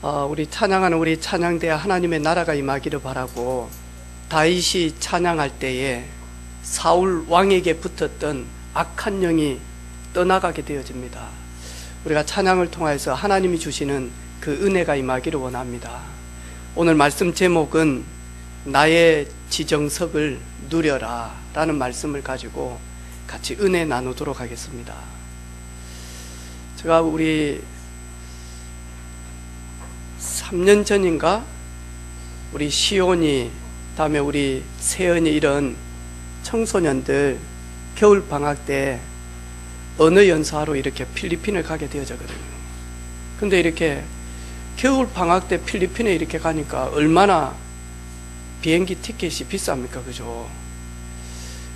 우리 찬양하는 우리 찬양대에 하나님의 나라가 임하기를 바라고, 다윗이 찬양할 때에 사울 왕에게 붙었던 악한 영이 떠나가게 되어집니다. 우리가 찬양을 통해서 하나님이 주시는 그 은혜가 임하기를 원합니다. 오늘 말씀 제목은 나의 지정석을 누려라 라는 말씀을 가지고 같이 은혜 나누도록 하겠습니다. 제가 우리 3년 전인가 우리 시온이, 다음에 우리 세연이 이런 청소년들 겨울 방학 때 언어 연수하러 이렇게 필리핀을 가게 되어졌거든요. 근데 이렇게 겨울 방학 때 필리핀에 이렇게 가니까 얼마나 비행기 티켓이 비쌉니까? 그죠?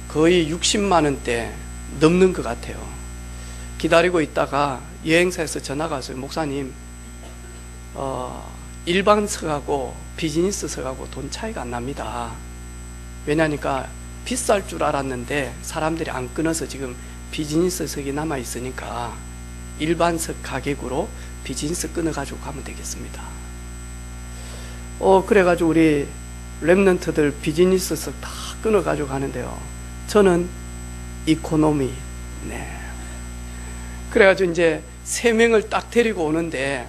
거의 60만 원대 넘는 것 같아요. 기다리고 있다가 여행사에서 전화가 왔어요. 목사님, 일반석하고 비즈니스석하고 돈 차이가 안 납니다. 왜냐니까 비쌀 줄 알았는데 사람들이 안 끊어서 지금 비즈니스석이 남아 있으니까 일반석 가격으로 비즈니스 끊어가지고 가면 되겠습니다. 그래가지고 우리 랩런트들 비즈니스석 다 끊어가지고 가는데요. 저는 이코노미. 그래가지고 이제 3명을 딱 데리고 오는데,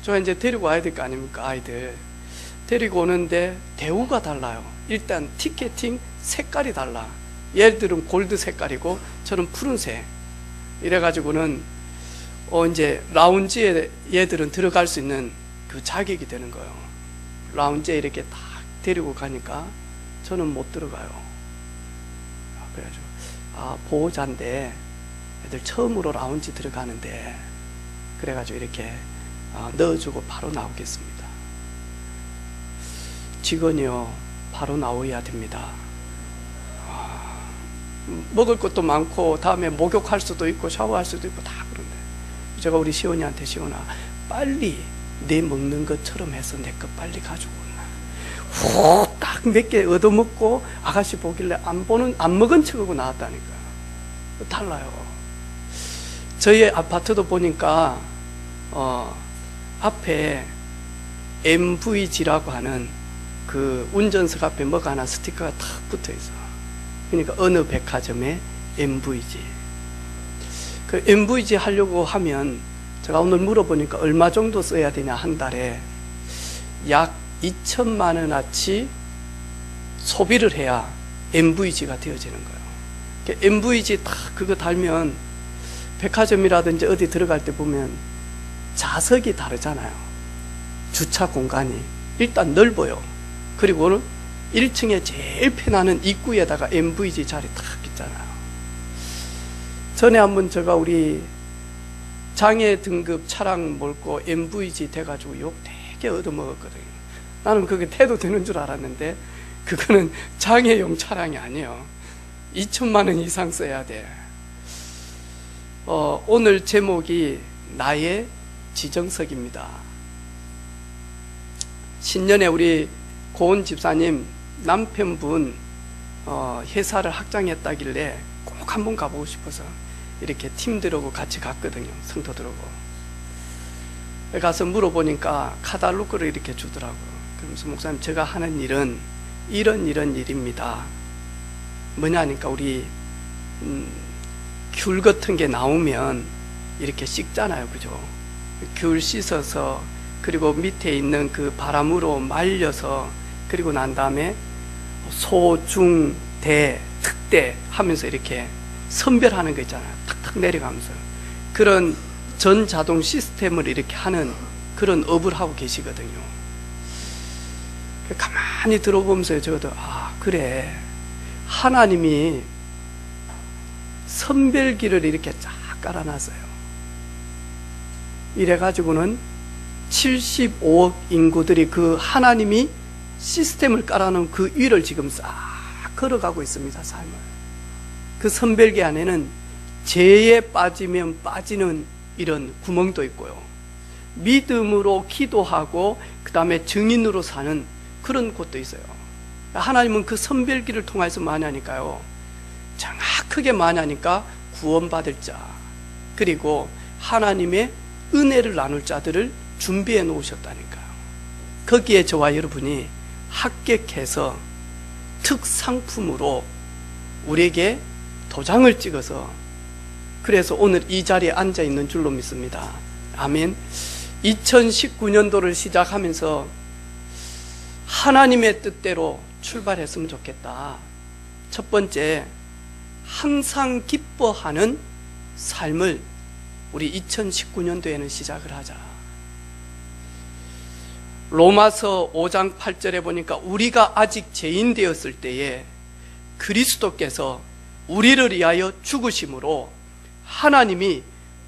저 이제 데리고 와야 될 거 아닙니까? 아이들 데리고 오는데 대우가 달라요. 일단 티켓팅 색깔이 달라. 얘들은 골드 색깔이고 저는 푸른색. 이래가지고는 이제 라운지에 얘들은 들어갈 수 있는 그 자격이 되는 거예요. 라운지에 이렇게 딱 데리고 가니까 저는 못 들어가요. 그래가지고 보호자인데 애들 처음으로 라운지 들어가는데, 그래가지고 이렇게 넣어주고 바로 나오겠습니다. 직원이요, 바로 나오셔야 됩니다. 먹을 것도 많고 다음에 목욕할 수도 있고 샤워할 수도 있고 다 그런데, 제가 우리 시온이한테, 시온아 빨리 내 먹는 것처럼 해서 내 거 빨리 가지고 온나. 후 딱 몇 개 얻어먹고 아가씨 보길래 안 먹은 척하고 나왔다니까. 달라요. 저희 아파트도 보니까 앞에 MVG라고 하는 그 운전석 앞에 뭐가 하나 스티커가 탁 붙어 있어. 그러니까 어느 백화점에 MVG. 그 MVG 하려고 하면 제가 오늘 물어보니까 얼마 정도 써야 되냐, 한 달에 약 2천만 원어치 소비를 해야 MVG가 되어지는 거예요. MVG 딱 그거 달면 백화점이라든지 어디 들어갈 때 보면 좌석이 다르잖아요. 주차 공간이 일단 넓어요. 그리고는 1층에 제일 편안한 입구에다가 MVG 자리 딱 있잖아요. 전에 한번 제가 우리 장애 등급 차량 몰고 MVG 돼가지고 욕 되게 얻어먹었거든요. 나는 그게 태도 되는 줄 알았는데 그거는 장애용 차량이 아니에요. 2천만 원 이상 써야 돼. 오늘 제목이 나의 지정석입니다. 신년에 우리 고은 집사님 남편분 회사를 확장했다길래 꼭 한번 가보고 싶어서 이렇게 팀들하고 같이 갔거든요. 성도들하고 가서 물어보니까 카탈로그를 이렇게 주더라고요. 그러면서 목사님, 제가 하는 일은 이런 일입니다. 뭐냐니까 우리 귤 같은 게 나오면 이렇게 씻잖아요. 그죠? 귤 씻어서, 그리고 밑에 있는 그 바람으로 말려서, 그리고 난 다음에 소, 중, 대, 특대 하면서 이렇게 선별하는 거 있잖아요. 탁탁 내려가면서. 그런 전자동 시스템을 이렇게 하는 그런 업을 하고 계시거든요. 가만히 들어보면서 저도 그래, 하나님이 선별기를 이렇게 쫙 깔아놨어요. 이래가지고는 75억 인구들이 그 하나님이 시스템을 깔아놓은 그 위를 지금 싹 걸어가고 있습니다. 삶을. 그 선별기 안에는 죄에 빠지면 빠지는 이런 구멍도 있고요, 믿음으로 기도하고 그 다음에 증인으로 사는 그런 곳도 있어요. 하나님은 그 선별기를 통해서 많이 하니까요, 정확하게 많이 하니까 구원받을 자, 그리고 하나님의 은혜를 나눌 자들을 준비해 놓으셨다니까요. 거기에 저와 여러분이 합격해서 특상품으로 우리에게 도장을 찍어서, 그래서 오늘 이 자리에 앉아 있는 줄로 믿습니다. 아멘. 2019년도를 시작하면서 하나님의 뜻대로 출발했으면 좋겠다. 첫 번째, 항상 기뻐하는 삶을 우리 2019년도에는 시작을 하자. 로마서 5장 8절에 보니까 우리가 아직 죄인 되었을 때에 그리스도께서 우리를 위하여 죽으심으로 하나님이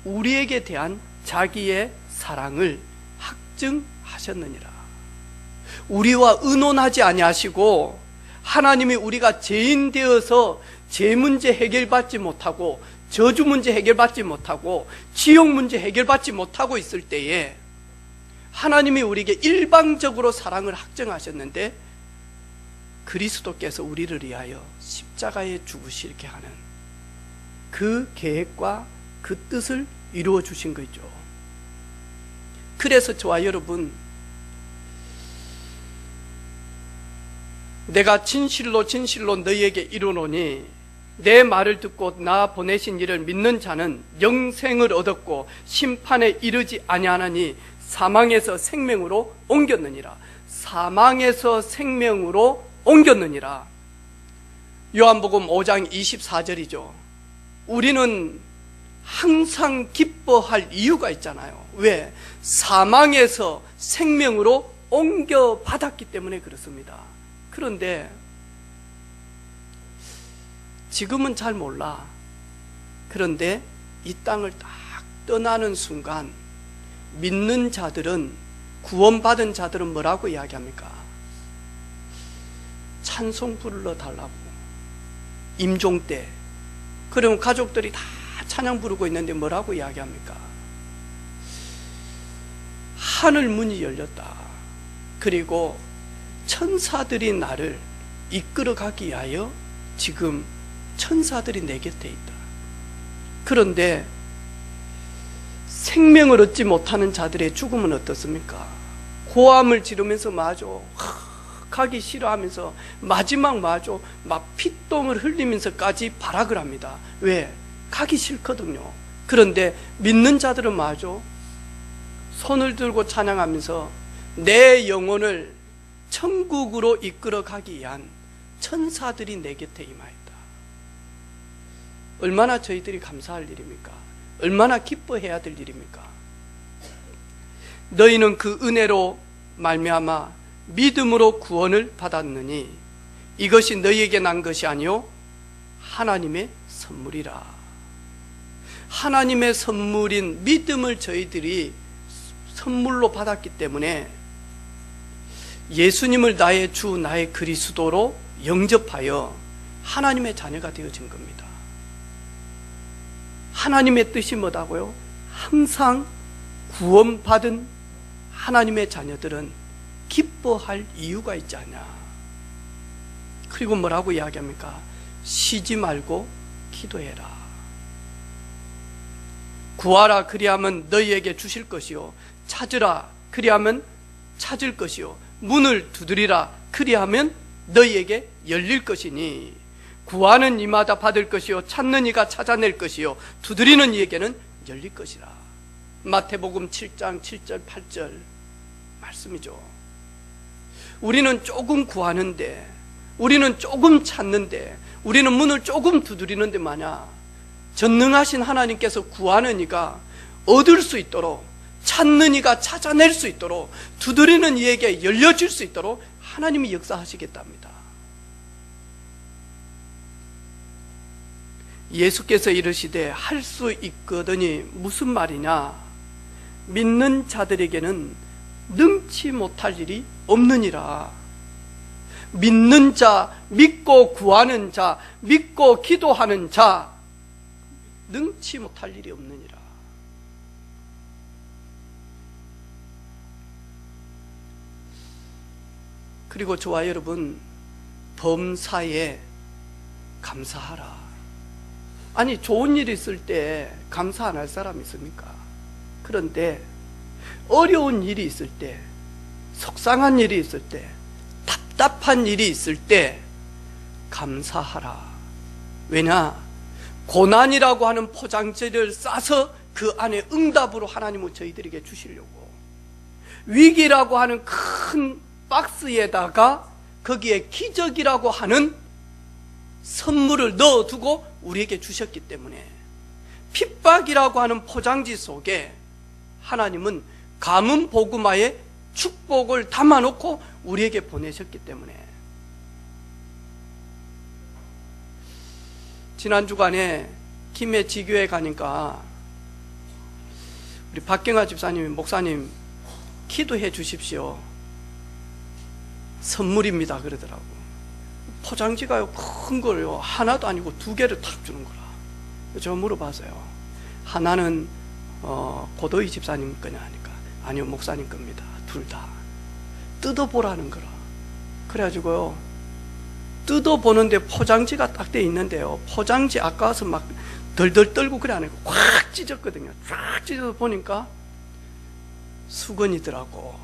우리에게 대한 자기의 사랑을 확증하셨느니라. 우리와 의논하지 아니하시고, 하나님이 우리가 죄인 되어서 죄 문제 해결받지 못하고, 저주 문제 해결받지 못하고, 지옥 문제 해결받지 못하고 있을 때에 하나님이 우리에게 일방적으로 사랑을 확정하셨는데, 그리스도께서 우리를 위하여 십자가에 죽으시게 하는 그 계획과 그 뜻을 이루어 주신 거죠. 그래서 저와 여러분, 내가 진실로 진실로 너희에게 이르노니 내 말을 듣고 나 보내신 이를 믿는 자는 영생을 얻었고 심판에 이르지 아니하나니 사망에서 생명으로 옮겼느니라. 사망에서 생명으로 옮겼느니라. 요한복음 5장 24절이죠. 우리는 항상 기뻐할 이유가 있잖아요. 왜? 사망에서 생명으로 옮겨받았기 때문에 그렇습니다. 그런데 지금은 잘 몰라. 그런데 이 땅을 딱 떠나는 순간 믿는 자들은, 구원받은 자들은 뭐라고 이야기합니까? 찬송 부르러 달라고. 임종 때. 그러면 가족들이 다 찬양 부르고 있는데 뭐라고 이야기합니까? 하늘 문이 열렸다. 그리고 천사들이 나를 이끌어가기 위하여 지금 천사들이 내 곁에 있다. 그런데 생명을 얻지 못하는 자들의 죽음은 어떻습니까? 고함을 지르면서 마저 가기 싫어하면서 마지막 마저 막 핏똥을 흘리면서까지 발악을 합니다. 왜? 가기 싫거든요. 그런데 믿는 자들은 마저 손을 들고 찬양하면서 내 영혼을 천국으로 이끌어 가기 위한 천사들이 내 곁에 임하였다. 얼마나 저희들이 감사할 일입니까? 얼마나 기뻐해야 될 일입니까? 너희는 그 은혜로 말미암아 믿음으로 구원을 받았느니 이것이 너희에게 난 것이 아니요 하나님의 선물이라. 하나님의 선물인 믿음을 저희들이 선물로 받았기 때문에 예수님을 나의 주, 나의 그리스도로 영접하여 하나님의 자녀가 되어진 겁니다. 하나님의 뜻이 뭐다고요? 항상 구원받은 하나님의 자녀들은 기뻐할 이유가 있지 않냐. 그리고 뭐라고 이야기합니까? 쉬지 말고 기도해라. 구하라 그리하면 너희에게 주실 것이요 찾으라 그리하면 찾을 것이요 문을 두드리라 그리하면 너희에게 열릴 것이니 구하는 이마다 받을 것이요 찾는 이가 찾아낼 것이요 두드리는 이에게는 열릴 것이라. 마태복음 7장 7절 8절 말씀이죠. 우리는 조금 구하는데, 우리는 조금 찾는데, 우리는 문을 조금 두드리는데 마냐 전능하신 하나님께서 구하는 이가 얻을 수 있도록, 찾는 이가 찾아낼 수 있도록, 두드리는 이에게 열려질 수 있도록 하나님이 역사하시겠답니다. 예수께서 이르시되 할 수 있거든이 무슨 말이냐? 믿는 자들에게는 능치 못할 일이 없느니라. 믿는 자, 믿고 구하는 자, 믿고 기도하는 자, 능치 못할 일이 없느니라. 그리고 저와 여러분, 범사에 감사하라. 아니, 좋은 일이 있을 때 감사 안 할 사람 있습니까? 그런데 어려운 일이 있을 때, 속상한 일이 있을 때, 답답한 일이 있을 때 감사하라. 왜냐? 고난이라고 하는 포장지를 싸서 그 안에 응답으로 하나님은 저희들에게 주시려고, 위기라고 하는 큰 박스에다가 거기에 기적이라고 하는 선물을 넣어두고 우리에게 주셨기 때문에, 핍박이라고 하는 포장지 속에 하나님은 가문 복음화의 축복을 담아놓고 우리에게 보내셨기 때문에. 지난 주간에 김해 지교에 가니까 우리 박경아 집사님이, 목사님 기도해 주십시오, 선물입니다 그러더라고. 포장지가요, 큰 거요, 하나도 아니고 2개를 탁 주는 거라. 제가 물어봐서요, 하나는 고도희 집사님 거냐 하니까 아니요, 목사님 겁니다, 둘 다. 뜯어보라는 거라. 그래가지고요, 뜯어보는데 포장지가 딱 돼 있는데요, 포장지 아까워서 막 덜덜 떨고 그래 안 하고 꽉 찢었거든요. 쫙 찢어서 보니까 수건이더라고.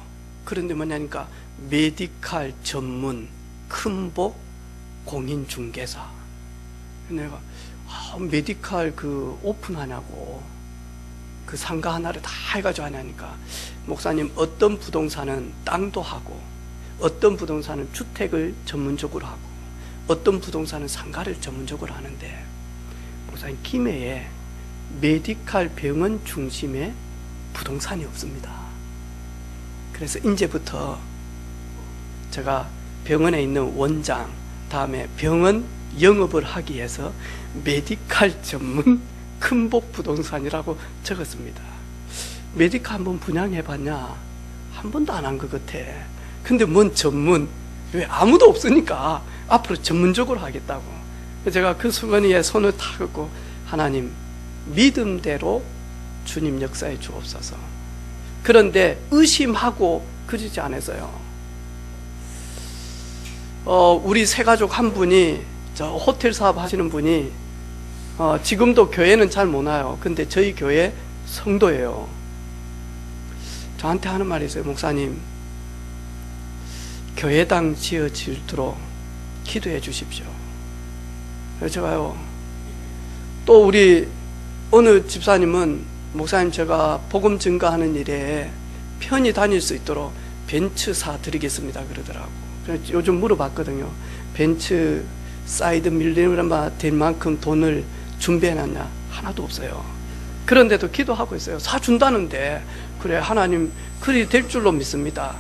그런데 뭐냐니까 메디칼 전문 큰복 공인중개사. 내가 메디칼 그 오픈하냐고, 그 상가 하나를 다 해가지고 하냐니까, 목사님 어떤 부동산은 땅도 하고, 어떤 부동산은 주택을 전문적으로 하고, 어떤 부동산은 상가를 전문적으로 하는데, 목사님 김해에 메디칼 병원 중심의 부동산이 없습니다. 그래서 이제부터 제가 병원에 있는 원장, 다음에 병원 영업을 하기 위해서 메디칼 전문 큰복 부동산이라고 적었습니다. 메디칼 한번 분양해봤냐? 한 번도 안 한 것 같아. 근데 뭔 전문? 왜? 아무도 없으니까 앞으로 전문적으로 하겠다고. 제가 그 수건이에 손을 탁 얹고, 하나님 믿음대로 주님 역사해 주옵소서. 그런데 의심하고 그러지 않았어요. 우리 세 가족 한 분이, 저 호텔 사업 하시는 분이, 지금도 교회는 잘 못 와요. 근데 저희 교회 성도예요. 저한테 하는 말이 있어요. 목사님, 교회당 지어지도록 기도해 주십시오. 그래서 제가요, 또 우리 어느 집사님은, 목사님 제가 복음 증거하는 일에 편히 다닐 수 있도록 벤츠 사 드리겠습니다 그러더라고. 그래서 요즘 물어봤거든요. 벤츠 사이드 밀리언마 될 만큼 돈을 준비해놨냐? 하나도 없어요. 그런데도 기도하고 있어요. 사준다는데. 그래, 하나님 그리 될 줄로 믿습니다.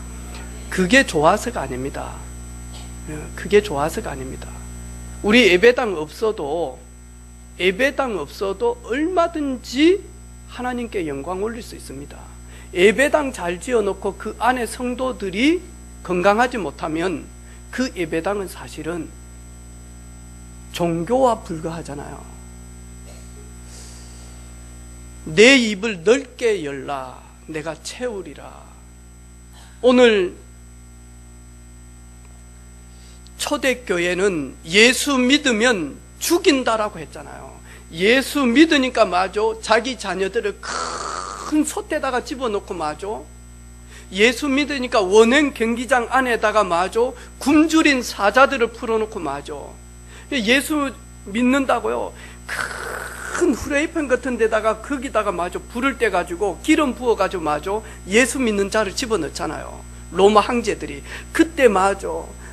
그게 좋아서가 아닙니다. 그게 좋아서가 아닙니다. 우리 예배당 없어도 얼마든지 하나님께 영광 올릴 수 있습니다. 예배당 잘 지어놓고 그 안에 성도들이 건강하지 못하면 그 예배당은 사실은 종교와 불과하잖아요. 내 입을 넓게 열라, 내가 채우리라. 오늘 초대교회는 예수 믿으면 죽인다라고 했잖아요. 예수 믿으니까 맞아, 자기 자녀들을 큰 솥에다가 집어넣고 맞아, 예수 믿으니까 원행 경기장 안에다가 맞아, 굶주린 사자들을 풀어놓고 맞아. 예수 믿는다고요, 큰 후레이팬 같은 데다가 거기다가 맞아 불을 떼가지고 기름 부어가지고 맞아 예수 믿는 자를 집어넣잖아요. 로마 황제들이. 그때 맞아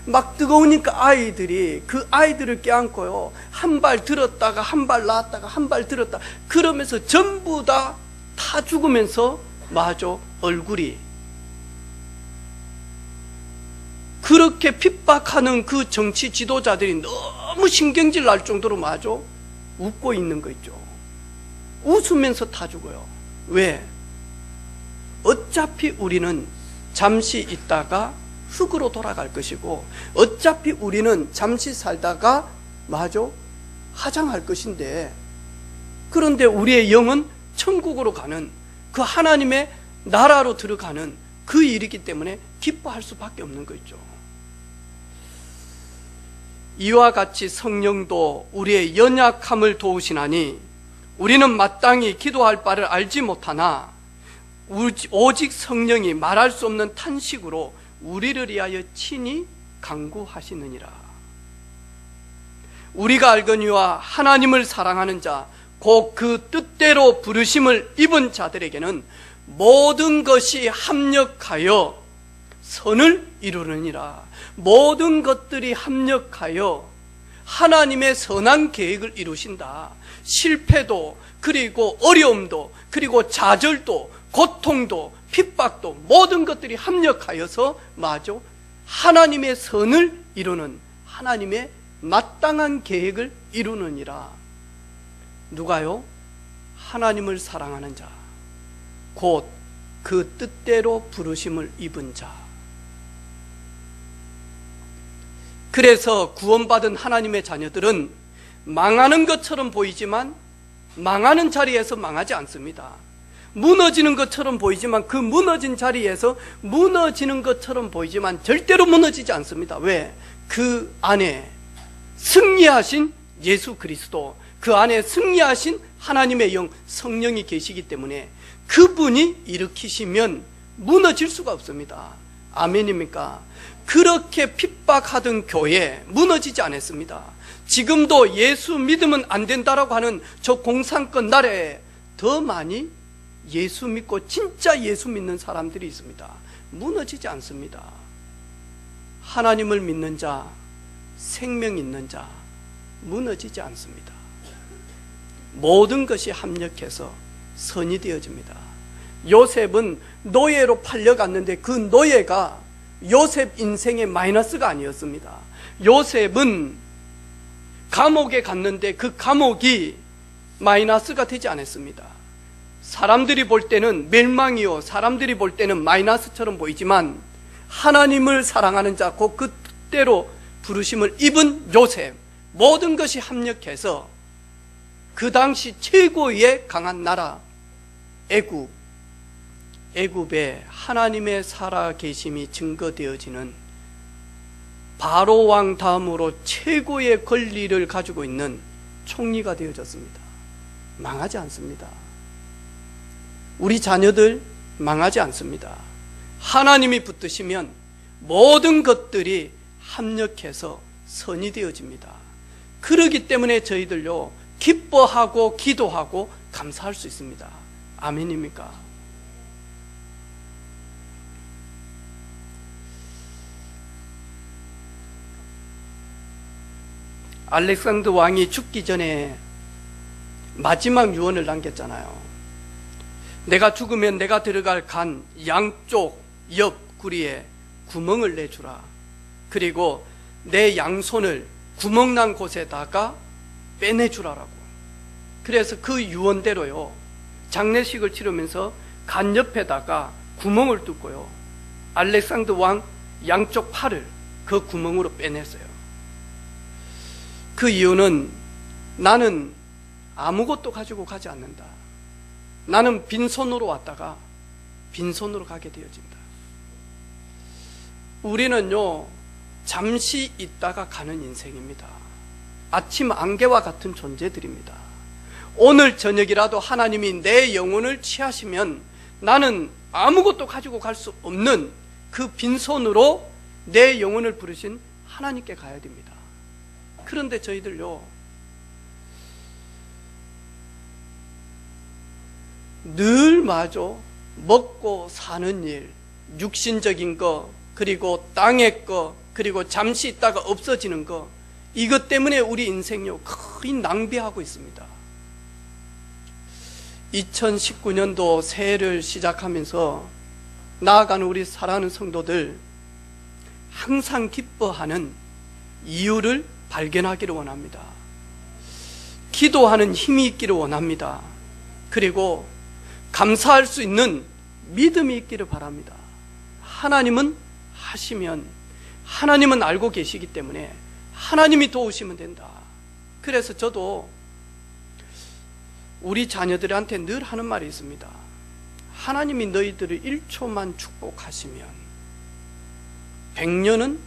막 뜨거우니까 아이들이 그 아이들을 껴안고요, 한 발 들었다가 한 발 놨다가 한 발 들었다, 그러면서 전부 다 죽으면서 맞아 얼굴이, 그렇게 핍박하는 그 정치 지도자들이 너무 신경질 날 정도로 맞아 웃고 있는 거 있죠. 웃으면서 다 죽어요. 왜? 어차피 우리는 잠시 있다가 흙으로 돌아갈 것이고, 어차피 우리는 잠시 살다가 맞아 화장할 것인데, 그런데 우리의 영은 천국으로 가는, 그 하나님의 나라로 들어가는 그 일이기 때문에 기뻐할 수밖에 없는 거 있죠. 이와 같이 성령도 우리의 연약함을 도우시나니 우리는 마땅히 기도할 바를 알지 못하나 오직 성령이 말할 수 없는 탄식으로 우리를 위하여 친히 간구하시느니라. 우리가 알거니와 하나님을 사랑하는 자, 곧 그 뜻대로 부르심을 입은 자들에게는 모든 것이 합력하여 선을 이루느니라. 모든 것들이 합력하여 하나님의 선한 계획을 이루신다. 실패도, 그리고 어려움도, 그리고 좌절도, 고통도, 핍박도, 모든 것들이 합력하여서 마저 하나님의 선을 이루는, 하나님의 마땅한 계획을 이루느니라. 누가요? 하나님을 사랑하는 자, 곧 그 뜻대로 부르심을 입은 자. 그래서 구원받은 하나님의 자녀들은 망하는 것처럼 보이지만 망하는 자리에서 망하지 않습니다. 무너지는 것처럼 보이지만 그 무너진 자리에서 무너지는 것처럼 보이지만 절대로 무너지지 않습니다. 왜? 그 안에 승리하신 예수 그리스도, 그 안에 승리하신 하나님의 영 성령이 계시기 때문에 그분이 일으키시면 무너질 수가 없습니다. 아멘입니까? 그렇게 핍박하던 교회 무너지지 않았습니다. 지금도 예수 믿으면 안 된다라고 하는 저 공산권 나라에 더 많이 예수 믿고 진짜 예수 믿는 사람들이 있습니다. 무너지지 않습니다. 하나님을 믿는 자, 생명 있는 자 무너지지 않습니다. 모든 것이 합력해서 선이 되어집니다. 요셉은 노예로 팔려갔는데 그 노예가 요셉 인생의 마이너스가 아니었습니다. 요셉은 감옥에 갔는데 그 감옥이 마이너스가 되지 않았습니다. 사람들이 볼 때는 멸망이요, 사람들이 볼 때는 마이너스처럼 보이지만 하나님을 사랑하는 자, 곧 그 뜻대로 부르심을 입은 요셉, 모든 것이 합력해서 그 당시 최고의 강한 나라 애굽에 하나님의 살아계심이 증거되어지는 바로 왕 다음으로 최고의 권리를 가지고 있는 총리가 되어졌습니다. 망하지 않습니다. 우리 자녀들 망하지 않습니다. 하나님이 붙드시면 모든 것들이 합력해서 선이 되어집니다. 그렇기 때문에 저희들요 기뻐하고 기도하고 감사할 수 있습니다. 아멘입니까? 알렉산더 왕이 죽기 전에 마지막 유언을 남겼잖아요. 내가 죽으면 내가 들어갈 간 양쪽 옆 구리에 구멍을 내주라. 그리고 내 양손을 구멍난 곳에다가 빼내주라라고. 그래서 그 유언대로요 장례식을 치르면서 간 옆에다가 구멍을 뚫고요 알렉산더 왕 양쪽 팔을 그 구멍으로 빼냈어요. 그 이유는 나는 아무것도 가지고 가지 않는다. 나는 빈손으로 왔다가 빈손으로 가게 되어진다. 우리는요 잠시 있다가 가는 인생입니다. 아침 안개와 같은 존재들입니다. 오늘 저녁이라도 하나님이 내 영혼을 취하시면 나는 아무것도 가지고 갈 수 없는 그 빈손으로 내 영혼을 부르신 하나님께 가야 됩니다. 그런데 저희들요 늘 마저 먹고 사는 일, 육신적인 거, 그리고 땅의 거, 그리고 잠시 있다가 없어지는 거, 이것 때문에 우리 인생요 거의 낭비하고 있습니다. 2019년도 새해를 시작하면서 나아가는 우리 사랑하는 성도들 항상 기뻐하는 이유를 발견하기를 원합니다. 기도하는 힘이 있기를 원합니다. 그리고 감사할 수 있는 믿음이 있기를 바랍니다. 하나님은 하시면 하나님은 알고 계시기 때문에 하나님이 도우시면 된다. 그래서 저도 우리 자녀들한테 늘 하는 말이 있습니다. 하나님이 너희들을 1초만 축복하시면 100년은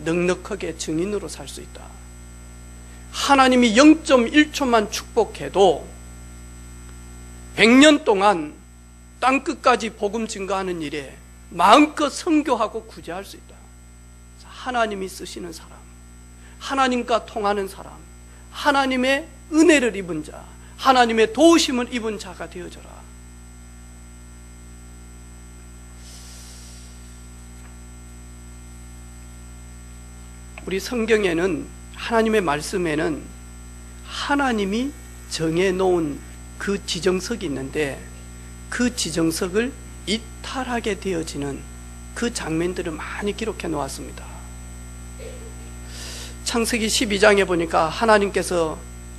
넉넉하게 증인으로 살 수 있다. 하나님이 0.1초만 축복해도 100년 동안 땅끝까지 복음 증거하는 일에 마음껏 선교하고 구제할 수 있다. 하나님이 쓰시는 사람, 하나님과 통하는 사람, 하나님의 은혜를 입은 자, 하나님의 도우심을 입은 자가 되어져라. 우리 성경에는, 하나님의 말씀에는 하나님이 정해놓은 그 지정석이 있는데 그 지정석을 이탈하게 되어지는 그 장면들을 많이 기록해 놓았습니다. 창세기 12장에 보니까 하나님께서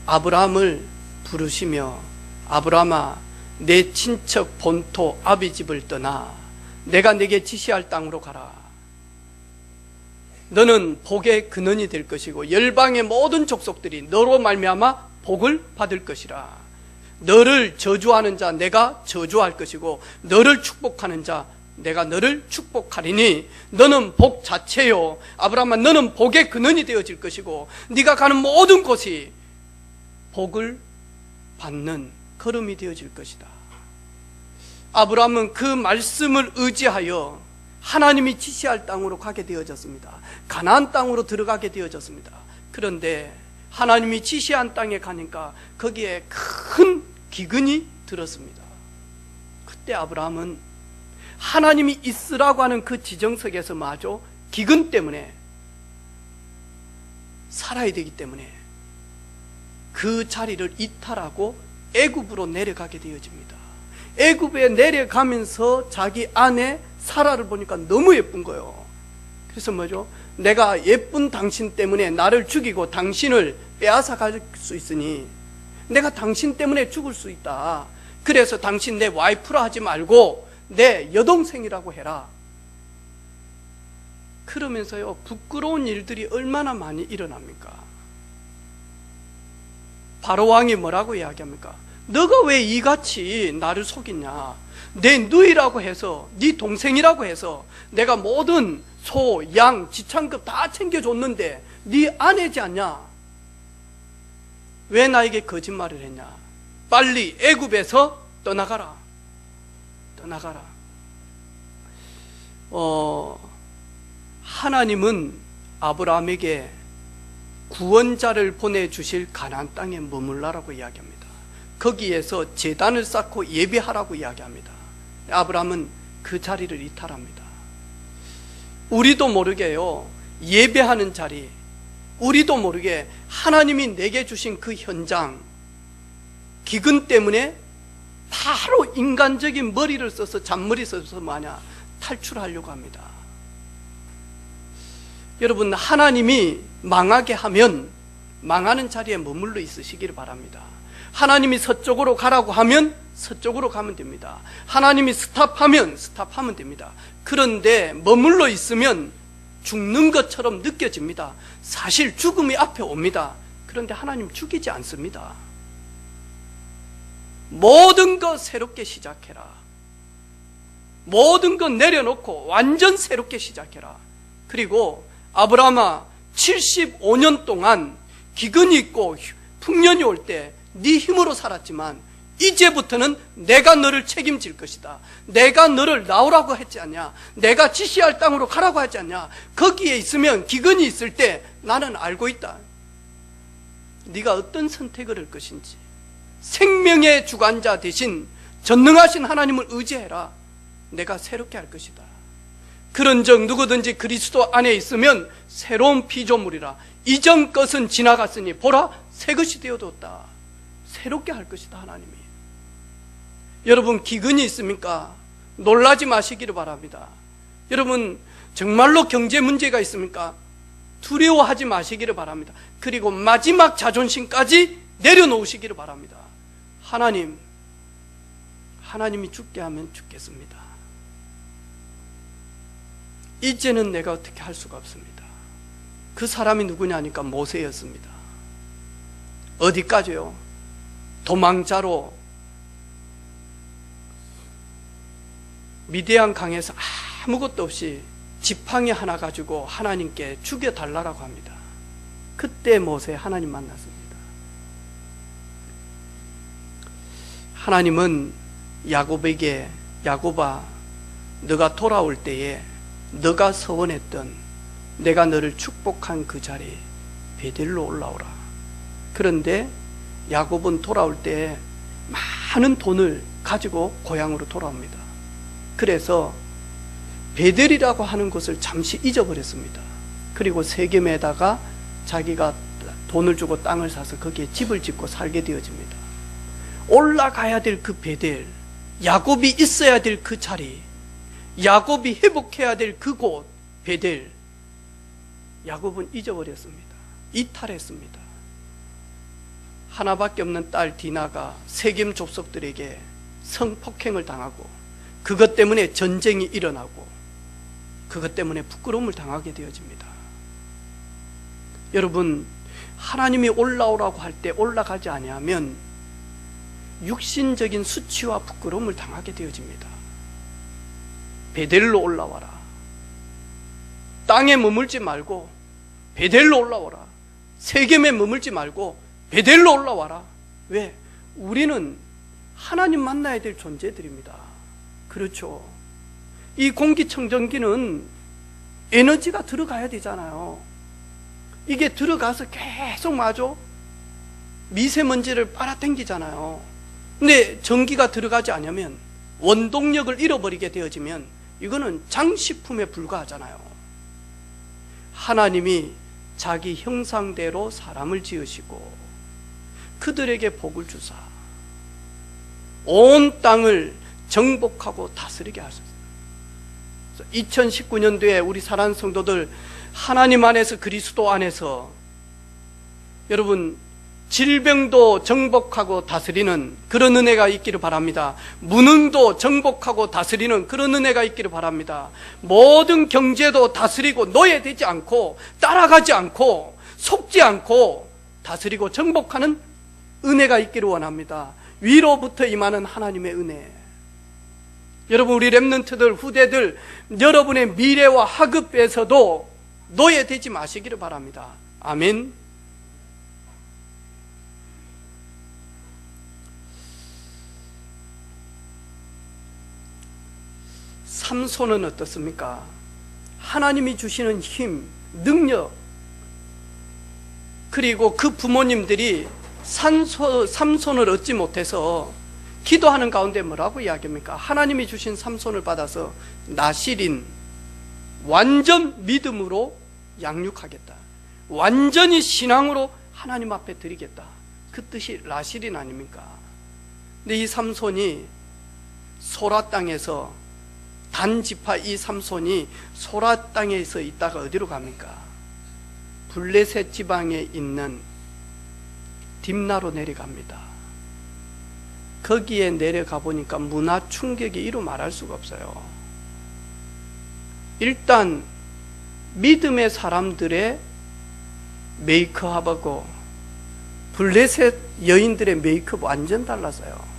아브라함을 부르시며, 아브라함아, 내 친척 본토 아비집을 떠나 내가 네게 지시할 땅으로 가라. 너는 복의 근원이 될 것이고 열방의 모든 족속들이 너로 말미암아 복을 받을 것이라. 너를 저주하는 자 내가 저주할 것이고 너를 축복하는 자 내가 너를 축복하리니 너는 복 자체요. 아브라함아, 너는 복의 근원이 되어질 것이고 네가 가는 모든 곳이 복을 받는 걸음이 되어질 것이다. 아브라함은 그 말씀을 의지하여 하나님이 지시할 땅으로 가게 되어졌습니다. 가나안 땅으로 들어가게 되어졌습니다. 그런데 하나님이 지시한 땅에 가니까 거기에 큰 기근이 들었습니다. 그때 아브라함은 하나님이 있으라고 하는 그 지정석에서 마저 기근 때문에 살아야 되기 때문에 그 자리를 이탈하고 애굽으로 내려가게 되어집니다. 애굽에 내려가면서 자기 아내 사라를 보니까 너무 예쁜 거예요. 그래서 뭐죠? 내가 예쁜 당신 때문에 나를 죽이고 당신을 빼앗아 갈 수 있으니 내가 당신 때문에 죽을 수 있다. 그래서 당신 내 와이프라 하지 말고 내 여동생이라고 해라. 그러면서요, 부끄러운 일들이 얼마나 많이 일어납니까? 바로 왕이 뭐라고 이야기합니까? 너가 왜 이같이 나를 속이냐? 내 누이라고 해서, 네 동생이라고 해서 내가 모든 소, 양, 지창급 다 챙겨줬는데 네 아내지 않냐? 왜 나에게 거짓말을 했냐? 빨리 애굽에서 떠나가라. 떠나가라. 하나님은 아브라함에게 구원자를 보내주실 가나안 땅에 머물라라고 이야기합니다. 거기에서 제단을 쌓고 예배하라고 이야기합니다. 아브라함은 그 자리를 이탈합니다. 우리도 모르게요, 예배하는 자리, 우리도 모르게 하나님이 내게 주신 그 현장, 기근 때문에 바로 인간적인 머리를 써서, 잔머리 써서 뭐하냐, 탈출하려고 합니다. 여러분, 하나님이 망하게 하면 망하는 자리에 머물러 있으시기를 바랍니다. 하나님이 서쪽으로 가라고 하면 서쪽으로 가면 됩니다. 하나님이 스탑하면 스탑하면 됩니다. 그런데 머물러 있으면 죽는 것처럼 느껴집니다. 사실 죽음이 앞에 옵니다. 그런데 하나님 죽이지 않습니다. 모든 것 새롭게 시작해라. 모든 것 내려놓고 완전 새롭게 시작해라. 그리고 아브라함아, 75년 동안 기근이 있고 풍년이 올 때 네 힘으로 살았지만 이제부터는 내가 너를 책임질 것이다. 내가 너를 나오라고 했지 않냐? 내가 지시할 땅으로 가라고 하지 않냐? 거기에 있으면, 기근이 있을 때 나는 알고 있다. 네가 어떤 선택을 할 것인지. 생명의 주관자 대신 전능하신 하나님을 의지해라. 내가 새롭게 할 것이다. 그런즉 누구든지 그리스도 안에 있으면 새로운 피조물이라. 이전 것은 지나갔으니 보라, 새 것이 되어졌다. 새롭게 할 것이다, 하나님이. 여러분, 기근이 있습니까? 놀라지 마시기를 바랍니다. 여러분, 정말로 경제 문제가 있습니까? 두려워하지 마시기를 바랍니다. 그리고 마지막 자존심까지 내려놓으시기를 바랍니다. 하나님이 죽게 하면 죽겠습니다. 이제는 내가 어떻게 할 수가 없습니다. 그 사람이 누구냐니까 모세였습니다. 어디까지요? 도망자로 미디안 강에서 아무것도 없이 지팡이 하나 가지고 하나님께 죽여달라고 합니다. 그때 모세 하나님 만났습니다. 하나님은 야곱에게 야곱아, 너가 돌아올 때에 너가 서원했던 내가 너를 축복한 그 자리 베델로 올라오라. 그런데 야곱은 돌아올 때 많은 돈을 가지고 고향으로 돌아옵니다. 그래서 베델이라고 하는 곳을 잠시 잊어버렸습니다. 그리고 세겜에다가 자기가 돈을 주고 땅을 사서 거기에 집을 짓고 살게 되어집니다. 올라가야 될 그 베델, 야곱이 있어야 될 그 자리, 야곱이 회복해야 될 그곳 베델, 야곱은 잊어버렸습니다. 이탈했습니다. 하나밖에 없는 딸 디나가 세겜 족속들에게 성폭행을 당하고 그것 때문에 전쟁이 일어나고 그것 때문에 부끄러움을 당하게 되어집니다. 여러분, 하나님이 올라오라고 할 때 올라가지 아니하면 육신적인 수치와 부끄러움을 당하게 되어집니다. 베델로 올라와라. 땅에 머물지 말고 베델로 올라와라. 세겜에 머물지 말고 베델로 올라와라. 왜? 우리는 하나님 만나야 될 존재들입니다. 그렇죠. 이 공기청정기는 에너지가 들어가야 되잖아요. 이게 들어가서 계속 마저 미세먼지를 빨아당기잖아요. 근데 전기가 들어가지 않으면, 원동력을 잃어버리게 되어지면 이거는 장식품에 불과하잖아요. 하나님이 자기 형상대로 사람을 지으시고 그들에게 복을 주사 온 땅을 정복하고 다스리게 하셨어요. 2019년도에 우리 사랑하는 성도들, 하나님 안에서, 그리스도 안에서 여러분 질병도 정복하고 다스리는 그런 은혜가 있기를 바랍니다. 무능도 정복하고 다스리는 그런 은혜가 있기를 바랍니다. 모든 경제도 다스리고 노예되지 않고 따라가지 않고 속지 않고 다스리고 정복하는 은혜가 있기를 원합니다. 위로부터 임하는 하나님의 은혜. 여러분, 우리 렘넌트들, 후대들, 여러분의 미래와 학업에서도 노예되지 마시기를 바랍니다. 아멘. 삼손은 어떻습니까? 하나님이 주시는 힘, 능력, 그리고 그 부모님들이 삼손을 얻지 못해서 기도하는 가운데 뭐라고 이야기합니까? 하나님이 주신 삼손을 받아서 나실인, 완전 믿음으로 양육하겠다, 완전히 신앙으로 하나님 앞에 드리겠다, 그 뜻이 나실인 아닙니까? 근데 이 삼손이 소라 땅에서, 단지파 이 삼손이 소라 땅에서 있다가 어디로 갑니까? 블레셋 지방에 있는 딥나로 내려갑니다. 거기에 내려가 보니까 문화 충격이 이루 말할 수가 없어요. 일단 믿음의 사람들의 메이크업하고 블레셋 여인들의 메이크업 완전 달라서요.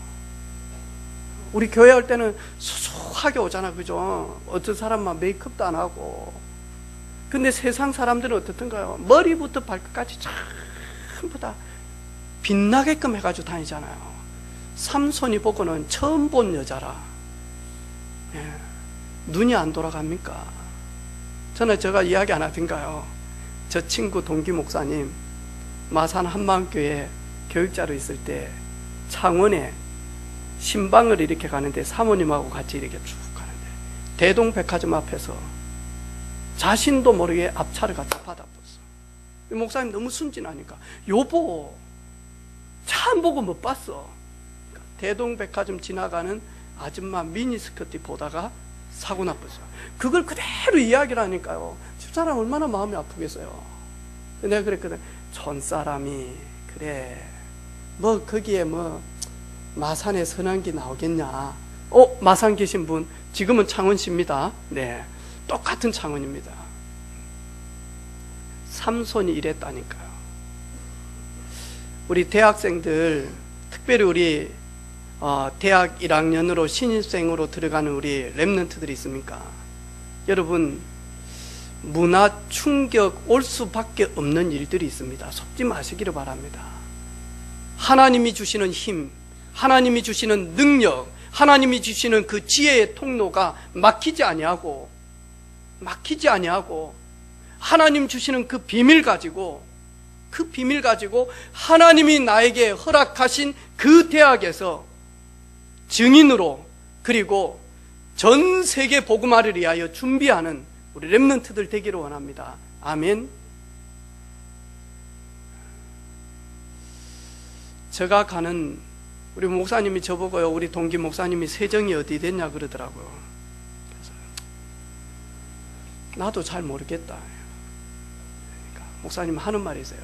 우리 교회 할 때는 수수하게 오잖아, 그죠? 어떤 사람만 메이크업도 안 하고. 근데 세상 사람들은 어떻던가요? 머리부터 발끝까지 전부 다 빛나게끔 해가지고 다니잖아요. 삼손이 보고는 처음 본 여자라. 예. 눈이 안 돌아갑니까? 저는 제가 이야기 안 하던가요? 저 친구 동기 목사님, 마산 한마음교회 교육자로 있을 때 창원에 신방을 이렇게 가는데 사모님하고 같이 이렇게 쭉 가는데 대동백화점 앞에서 자신도 모르게 앞차를 갖다 받아봤어. 목사님 너무 순진하니까, 여보 차 안 보고 못 봤어. 대동백화점 지나가는 아줌마 미니스커트 보다가 사고 났었어요. 그걸 그대로 이야기를 하니까요, 집사람 얼마나 마음이 아프겠어요. 내가 그랬거든. 촌사람이 그래 뭐 거기에 뭐 마산에 선한기 나오겠냐. 마산 계신 분, 지금은 창원시입니다. 네, 똑같은 창원입니다. 삼손이 이랬다니까요. 우리 대학생들, 특별히 우리 대학 1학년으로 신입생으로 들어가는 우리 렘넌트들이 있습니까? 여러분, 문화 충격 올 수밖에 없는 일들이 있습니다. 속지 마시기를 바랍니다. 하나님이 주시는 힘, 하나님이 주시는 능력, 하나님이 주시는 그 지혜의 통로가 막히지 아니하고 하나님 주시는 그 비밀 가지고 하나님이 나에게 허락하신 그 대학에서 증인으로, 그리고 전 세계 복음화를 위하여 준비하는 우리 렘넌트들 되기를 원합니다. 아멘. 제가 가는, 우리 목사님이 저보고요, 우리 동기 목사님이 세정이 어디 됐냐 그러더라고요. 그래서 나도 잘 모르겠다. 그러니까 목사님 하는 말이 있어요.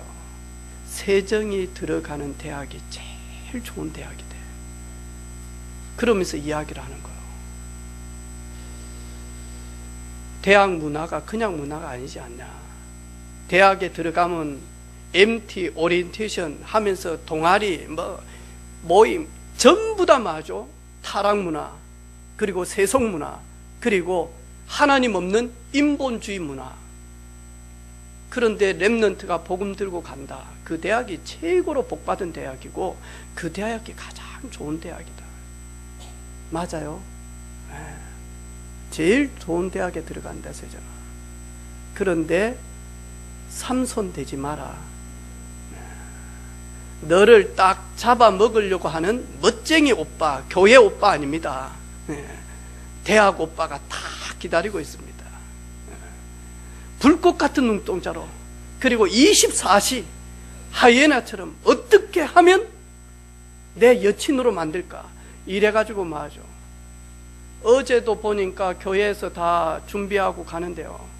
세정이 들어가는 대학이 제일 좋은 대학이 돼. 그러면서 이야기를 하는 거예요. 대학 문화가 그냥 문화가 아니지 않냐. 대학에 들어가면 MT, 오리엔테이션 하면서 동아리, 모임 전부 다 맞아. 타락 문화, 그리고 세속 문화, 그리고 하나님 없는 인본주의 문화. 그런데 렘넌트가 복음 들고 간다. 그 대학이 최고로 복받은 대학이고 그 대학이 가장 좋은 대학이다. 맞아요. 제일 좋은 대학에 들어간다, 세정아. 그런데 삼손 되지 마라. 너를 딱 잡아먹으려고 하는 멋쟁이 오빠, 교회 오빠 아닙니다. 대학 오빠가 다 기다리고 있습니다. 불꽃 같은 눈동자로, 그리고 24시 하이에나처럼 어떻게 하면 내 여친으로 만들까 이래가지고 말이죠. 어제도 보니까 교회에서 다 준비하고 가는데요,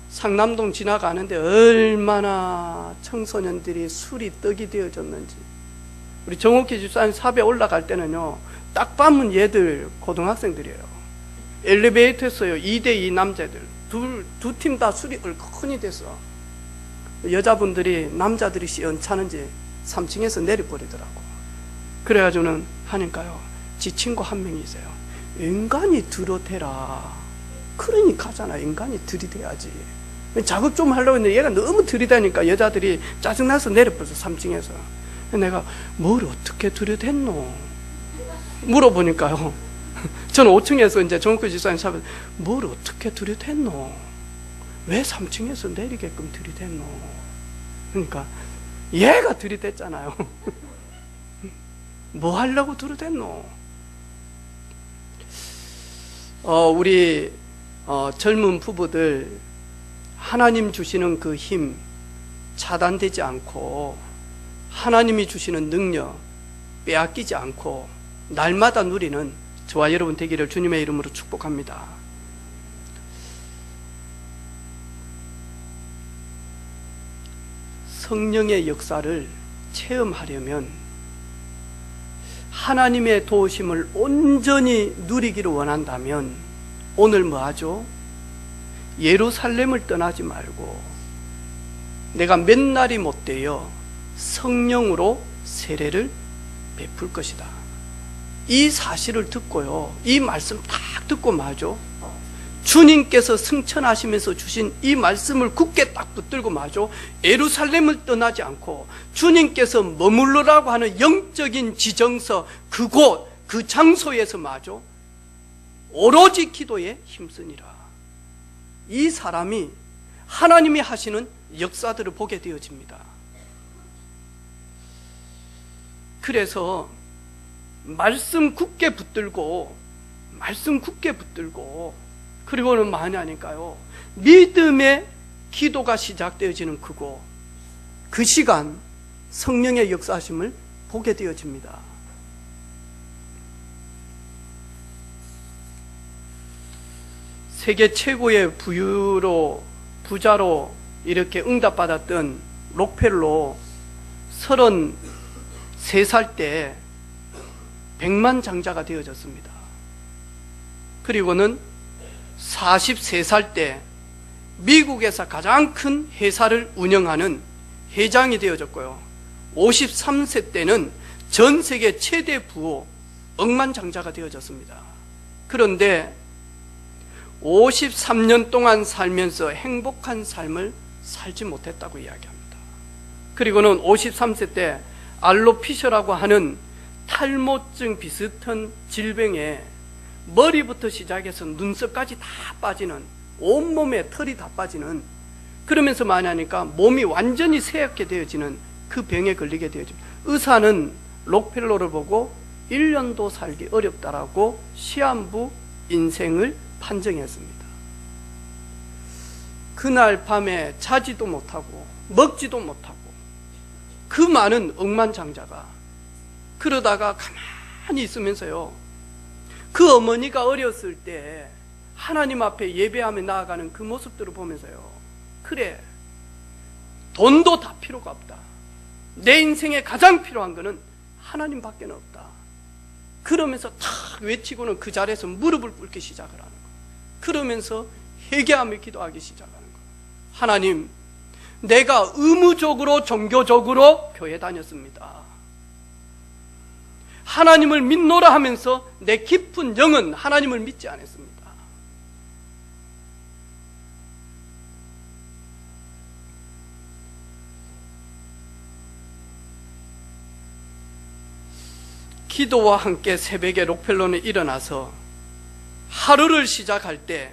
상남동 지나가는데 얼마나 청소년들이 술이 떡이 되어졌는지. 우리 정옥희 집사님 삽에 올라갈 때는요, 딱 봐면 얘들 고등학생들이에요. 엘리베이터에서요 2대2 남자들 두 팀 다 술이 얼큰이 됐어. 여자분들이 남자들이 시원찮은지 3층에서 내려버리더라고. 그래가지고는 하니까요, 지 친구 한 명이 있어요. 인간이 들어대라. 그러니까 하잖아. 인간이 들이대야지. 작업 좀 하려고 했는데 얘가 너무 들이대니까 여자들이 짜증나서 내려버렸어, 3층에서. 내가 뭘 어떻게 들이댔노? 물어보니까요, 저는 5층에서 이제 정옥규 집사님 샵에 뭘 어떻게 들이댔노? 왜 3층에서 내리게끔 들이댔노? 그러니까 얘가 들이댔잖아요. 뭐 하려고 들이댔노? 우리 젊은 부부들, 하나님 주시는 그 힘 차단되지 않고 하나님이 주시는 능력 빼앗기지 않고 날마다 누리는 저와 여러분 되기를 주님의 이름으로 축복합니다. 성령의 역사를 체험하려면, 하나님의 도우심을 온전히 누리기를 원한다면 오늘 뭐 하죠? 예루살렘을 떠나지 말고 내가 몇 날이 못 되어 성령으로 세례를 베풀 것이다. 이 사실을 듣고요, 이 말씀 딱 듣고 마죠, 주님께서 승천하시면서 주신 이 말씀을 굳게 딱 붙들고 마죠, 예루살렘을 떠나지 않고 주님께서 머물러라고 하는 영적인 지정서, 그곳 그 장소에서 마죠, 오로지 기도에 힘쓰니라. 이 사람이 하나님이 하시는 역사들을 보게 되어집니다. 그래서 말씀 굳게 붙들고 그리고는 많이 하니까요, 믿음의 기도가 시작되어지는 그곳, 그 시간 성령의 역사하심을 보게 되어집니다. 세계 최고의 부자로 이렇게 응답받았던 록펠러 33살 때 100만 장자가 되어졌습니다. 그리고는 43살 때 미국에서 가장 큰 회사를 운영하는 회장이 되어졌고요, 53세 때는 전 세계 최대 부호 억만장자가 되어졌습니다. 그런데 53년 동안 살면서 행복한 삶을 살지 못했다고 이야기합니다. 그리고는 53세 때 알로피셔라고 하는 탈모증 비슷한 질병에 머리부터 시작해서 눈썹까지 다 빠지는, 온몸에 털이 다 빠지는, 그러면서 많이 하니까 몸이 완전히 쇠약게 되어지는 그 병에 걸리게 되어집니다. 의사는 록펠러를 보고 1년도 살기 어렵다라고 시한부 인생을 판정했습니다. 그날 밤에 자지도 못하고 먹지도 못하고 그 많은 억만장자가 그러다가 가만히 있으면서요, 그 어머니가 어렸을 때 하나님 앞에 예배하며 나아가는 그 모습들을 보면서요, 그래, 돈도 다 필요가 없다. 내 인생에 가장 필요한 것은 하나님밖에 없다. 그러면서 탁 외치고는 그 자리에서 무릎을 꿇기 시작을 하는 거예요. 그러면서 회개하며 기도하기 시작하는 거예요. 하나님, 내가 의무적으로 종교적으로 교회 다녔습니다. 하나님을 믿노라 하면서 내 깊은 영은 하나님을 믿지 않았습니다. 기도와 함께 새벽에 록펠러는 일어나서 하루를 시작할 때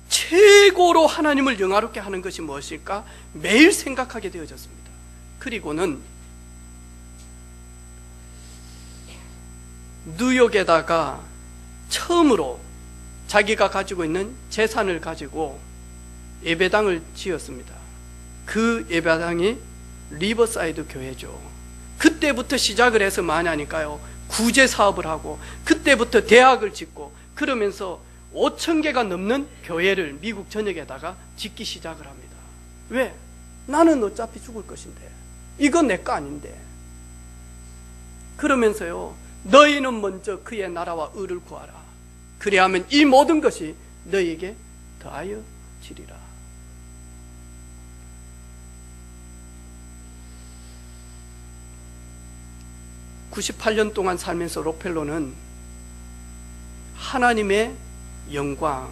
최고로 하나님을 영화롭게 하는 것이 무엇일까? 매일 생각하게 되어졌습니다. 그리고는 뉴욕에다가 처음으로 자기가 가지고 있는 재산을 가지고 예배당을 지었습니다. 그 예배당이 리버사이드 교회죠. 그때부터 시작을 해서 많이 하니까요, 구제 사업을 하고 그때부터 대학을 짓고 그러면서 5,000개가 넘는 교회를 미국 전역에다가 짓기 시작을 합니다. 왜? 나는 어차피 죽을 것인데, 이건 내 거 아닌데. 그러면서요, 너희는 먼저 그의 나라와 의를 구하라. 그리하면 이 모든 것이 너희에게 더하여 지리라. (98년) 동안 살면서 록펠러는 하나님의 영광,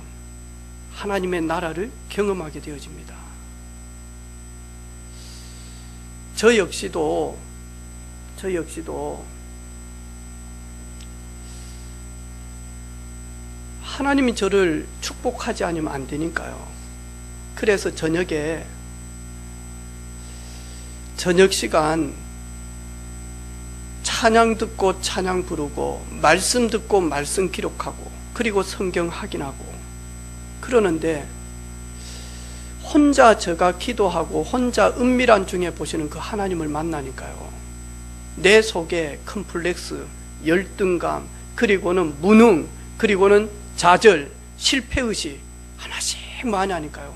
하나님의 나라를 경험하게 되어집니다. 저 역시도 하나님이 저를 축복하지 않으면 안 되니까요. 그래서 저녁에 저녁 시간 찬양 듣고 찬양 부르고 말씀 듣고 말씀 기록하고 그리고 성경 확인하고 그러는데, 혼자 제가 기도하고 혼자 은밀한 중에 보시는 그 하나님을 만나니까요, 내 속에 컴플렉스, 열등감, 그리고는 무능, 그리고는 좌절, 실패의식 하나씩 많이 하니까요,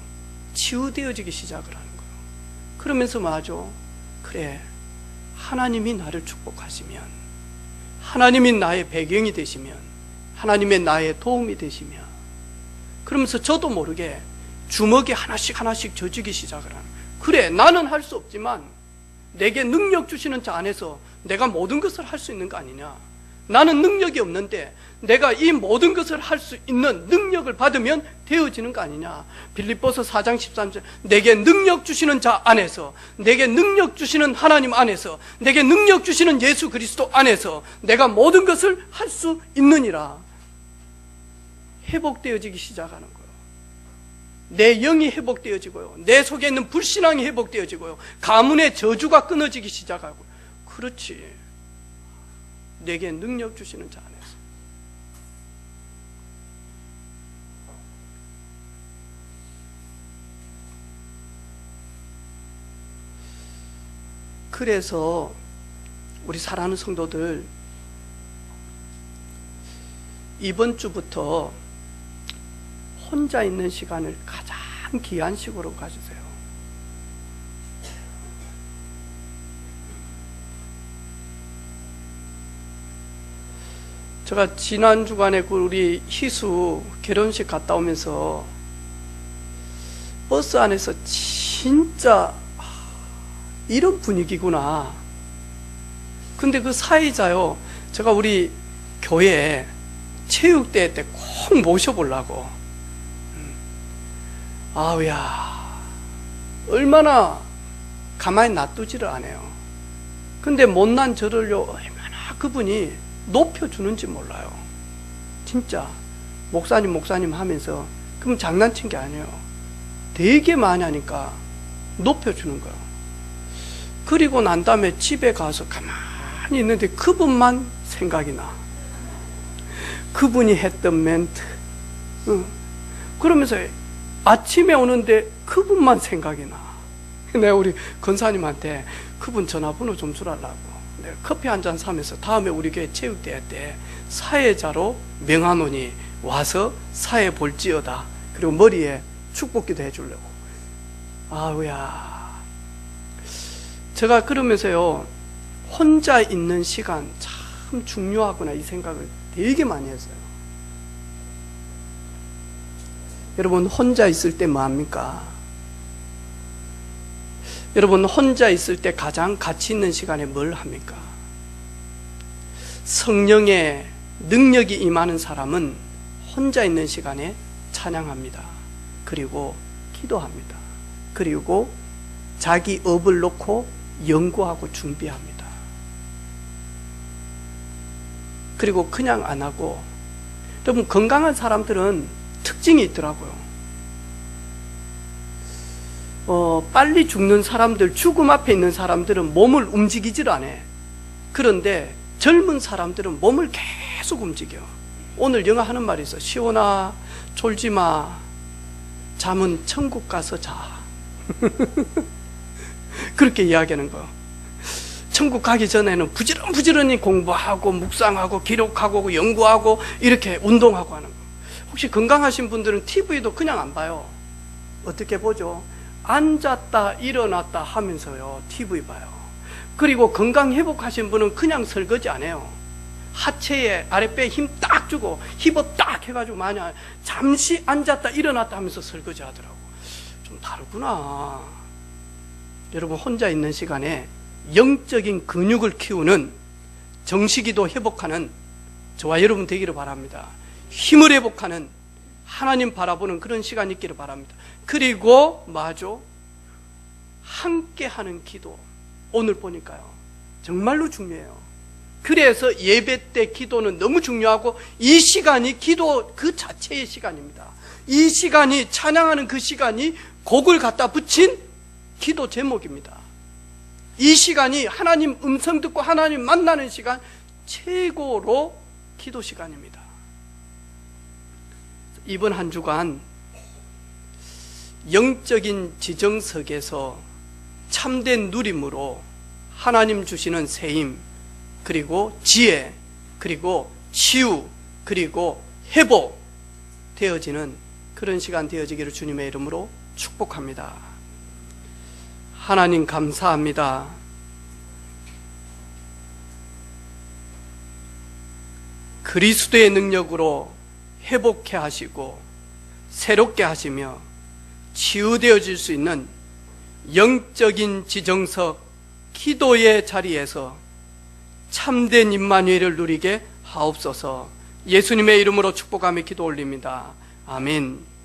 치유되어지기 시작을 하는 거예요. 그러면서 말하죠, 그래, 하나님이 나를 축복하시면, 하나님이 나의 배경이 되시면, 하나님의 나의 도움이 되시면, 그러면서 저도 모르게 주먹이 하나씩 하나씩 져지기 시작을 하는 거예요. 그래, 나는 할 수 없지만 내게 능력 주시는 자 안에서 내가 모든 것을 할 수 있는 거 아니냐. 나는 능력이 없는데 내가 이 모든 것을 할 수 있는 능력을 받으면 되어지는 거 아니냐. 빌립보서 4장 13절, 내게 능력 주시는 자 안에서, 내게 능력 주시는 하나님 안에서, 내게 능력 주시는 예수 그리스도 안에서 내가 모든 것을 할 수 있느니라. 회복되어지기 시작하는 거예요. 내 영이 회복되어지고요, 내 속에 있는 불신앙이 회복되어지고요, 가문의 저주가 끊어지기 시작하고. 그렇지, 내게 능력 주시는 자 안에서. 그래서 우리 사랑하는 성도들, 이번 주부터 혼자 있는 시간을 가장 귀한 식으로 가지세요. 제가 지난 주간에 우리 희수 결혼식 갔다 오면서 버스 안에서 진짜 이런 분위기구나. 근데 그 사회자요, 제가 우리 교회 체육대회 때 꼭 모셔보려고. 아우야, 얼마나 가만히 놔두지를 않아요. 근데 못난 저를요, 얼마나 그분이 높여주는지 몰라요. 진짜 목사님 하면서 그럼 장난친 게 아니에요. 되게 많이 하니까 높여주는 거예요. 그리고 난 다음에 집에 가서 가만히 있는데 그분만 생각이 나. 그분이 했던 멘트. 그러면서 아침에 오는데 그분만 생각이 나. 내가 우리 권사님한테 그분 전화번호 좀 주라고. 내가 커피 한잔 사면서 다음에 우리 교회 체육대회 때 사회자로 명하노니 와서 사회 볼지어다. 그리고 머리에 축복기도 해주려고. 아우야. 제가 그러면서요, 혼자 있는 시간 참 중요하구나 이 생각을 되게 많이 했어요. 여러분, 혼자 있을 때 뭐합니까? 여러분, 혼자 있을 때 가장 가치 있는 시간에 뭘 합니까? 성령의 능력이 임하는 사람은 혼자 있는 시간에 찬양합니다. 그리고 기도합니다. 그리고 자기 업을 놓고 연구하고 준비합니다. 그리고 그냥 안 하고, 여러분, 건강한 사람들은 특징이 있더라고요. 빨리 죽는 사람들, 죽음 앞에 있는 사람들은 몸을 움직이질 않아. 그런데 젊은 사람들은 몸을 계속 움직여. 오늘 영화 하는 말이 있어. 시온아, 졸지 마. 잠은 천국 가서 자. 그렇게 이야기하는 거예요. 천국 가기 전에는 부지런히 공부하고 묵상하고 기록하고 연구하고 이렇게 운동하고 하는 거예요. 혹시 건강하신 분들은 TV도 그냥 안 봐요. 어떻게 보죠? 앉았다 일어났다 하면서요 TV 봐요. 그리고 건강 회복하신 분은 그냥 설거지 안 해요. 하체에 아랫배에 힘 딱 주고 힙업 딱 해가지고 많이 잠시 앉았다 일어났다 하면서 설거지 하더라고. 좀 다르구나. 여러분, 혼자 있는 시간에 영적인 근육을 키우는, 정식이도 회복하는 저와 여러분 되기를 바랍니다. 힘을 회복하는, 하나님 바라보는 그런 시간이 있기를 바랍니다. 그리고 뭐죠? 함께하는 기도. 오늘 보니까요, 정말로 중요해요. 그래서 예배 때 기도는 너무 중요하고, 이 시간이 기도 그 자체의 시간입니다. 이 시간이, 찬양하는 그 시간이 곡을 갖다 붙인 기도 제목입니다. 이 시간이 하나님 음성 듣고 하나님 만나는 시간, 최고로 기도 시간입니다. 이번 한 주간 영적인 지정석에서 참된 누림으로 하나님 주시는 세임, 그리고 지혜, 그리고 치유, 그리고 회복 되어지는 그런 시간 되어지기를 주님의 이름으로 축복합니다. 하나님 감사합니다. 그리스도의 능력으로 회복해 하시고 새롭게 하시며 치유되어질 수 있는 영적인 지정석 기도의 자리에서 참된 임마누엘을 누리게 하옵소서. 예수님의 이름으로 축복하며 기도 올립니다. 아멘.